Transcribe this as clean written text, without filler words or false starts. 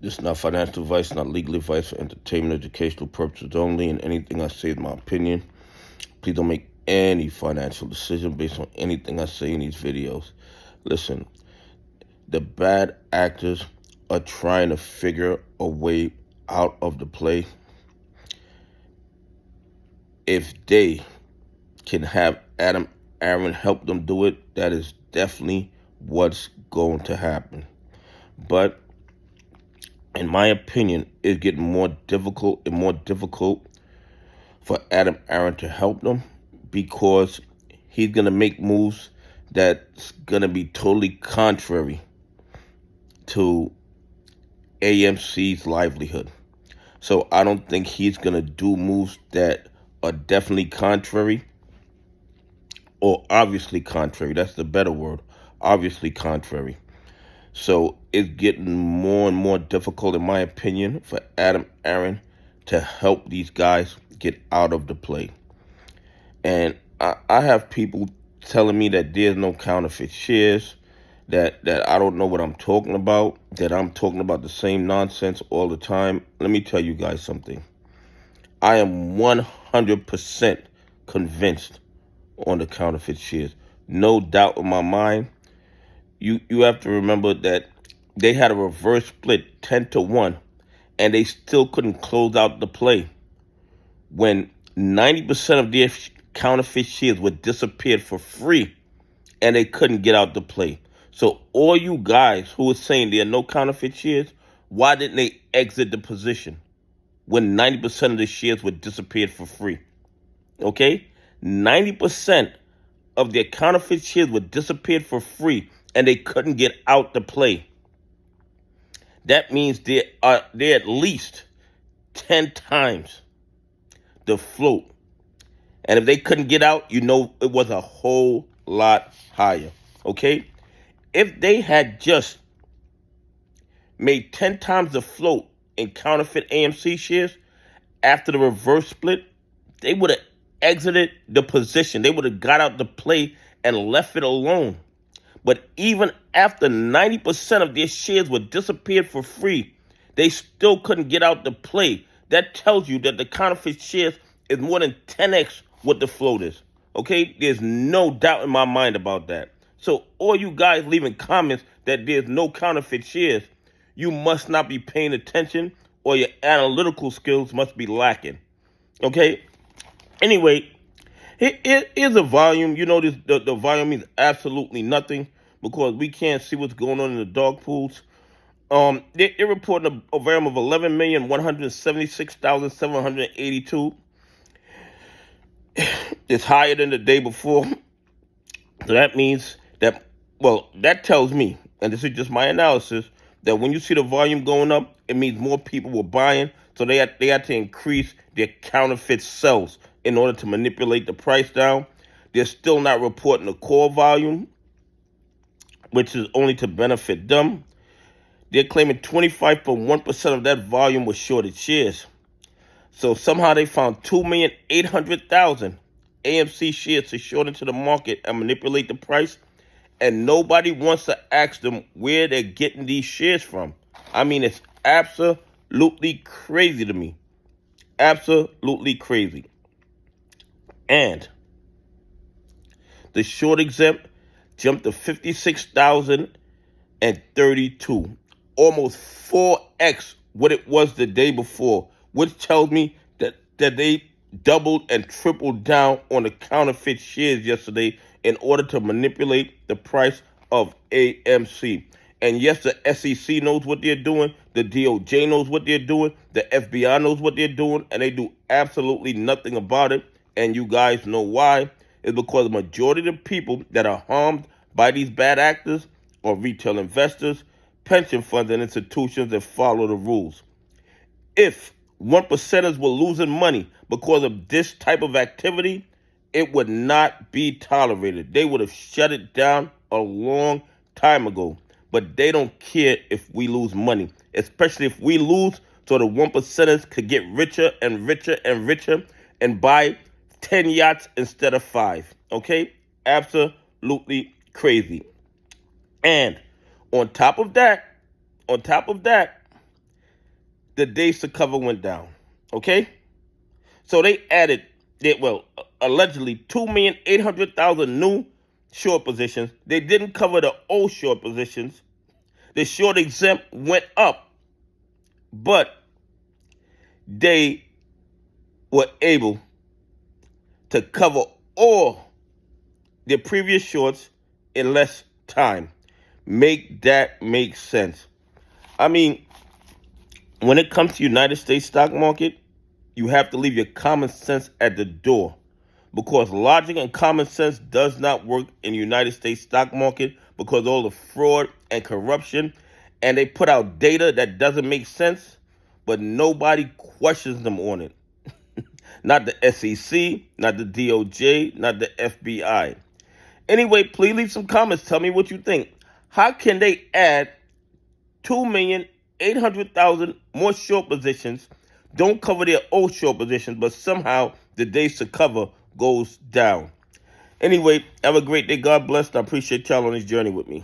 This is not financial advice, not legal advice for entertainment, educational purposes only, and anything I say is my opinion. Please don't make any financial decision based on anything I say in these videos. Listen, the bad actors are trying to figure a way out of the play. If they can have Adam Aron help them do it, that is definitely what's going to happen. But in my opinion, it's getting more difficult and more difficult for Adam Aron to help them because he's going to make moves that's going to be totally contrary to AMC's livelihood. So I don't think he's going to do moves that are definitely contrary or obviously contrary. That's the better word. Obviously contrary. So it's getting more and more difficult, in my opinion, for Adam Aron to help these guys get out of the play. And I have people telling me that there's no counterfeit shares, that I don't know what I'm talking about, that I'm talking about the same nonsense all the time. Let me tell you guys something. I am 100% convinced on the counterfeit shares. No doubt in my mind. You have to remember that they had a reverse split 10-1, and they still couldn't close out the play when 90% of their counterfeit shares were disappeared for free, and they couldn't get out the play. So all you guys who are saying there are no counterfeit shares, why didn't they exit the position when 90% of the shares were disappeared for free? Okay? 90% of their counterfeit shares were disappeared for free, and they couldn't get out the play. That means they're at least 10 times the float. And if they couldn't get out, you know it was a whole lot higher. Okay? If they had just made 10 times the float in counterfeit AMC shares after the reverse split, they would have exited the position. They would have got out the play and left it alone. But even after 90% of their shares were disappeared for free, they still couldn't get out the play. That tells you that the counterfeit shares is more than 10x what the float is. Okay? There's no doubt in my mind about that. So all you guys leaving comments that there's no counterfeit shares, you must not be paying attention or your analytical skills must be lacking. Okay? Anyway, here's a volume. You notice the volume means absolutely nothing because we can't see what's going on in the dog pools. They're reporting a volume of 11,176,782. It's higher than the day before. So that means that, that tells me, and this is just my analysis, that when you see the volume going up, it means more people were buying. So they had to increase their counterfeit sales in order to manipulate the price down. They're still not reporting the core volume, which is only to benefit them. They're claiming 25.1% of that volume was shorted shares. So somehow they found 2,800,000 AMC shares to short into the market and manipulate the price. And nobody wants to ask them where they're getting these shares from. I mean, it's absolutely crazy to me. Absolutely crazy. And the short exempt jumped to 56,032, almost 4x what it was the day before, which tells me that they doubled and tripled down on the counterfeit shares yesterday in order to manipulate the price of AMC. And yes, the SEC knows what they're doing, the DOJ knows what they're doing, the FBI knows what they're doing, and they do absolutely nothing about it. And you guys know why. It's because the majority of the people that are harmed by these bad actors are retail investors, pension funds, and institutions that follow the rules. If 1%ers were losing money because of this type of activity, it would not be tolerated. They would have shut it down a long time ago. But they don't care if we lose money, especially if we lose so the 1%ers could get richer and richer and richer and buy 10 yachts instead of 5. Okay? Absolutely crazy. And on top of that, the days to cover went down. Okay? So they added, allegedly 2,800,000 new short positions. They didn't cover the old short positions. The short exempt went up, but they were able to cover all the previous shorts in less time. Make that make sense. I mean, when it comes to United States stock market, you have to leave your common sense at the door, because logic and common sense does not work in the United States stock market because of all the fraud and corruption, and they put out data that doesn't make sense, but nobody questions them on it. Not the SEC, not the DOJ, not the FBI. Anyway, please leave some comments. Tell me what you think. How can they add 2,800,000 more short positions, don't cover their old short positions, but somehow the days to cover goes down? Anyway, have a great day. God bless. I appreciate y'all on this journey with me.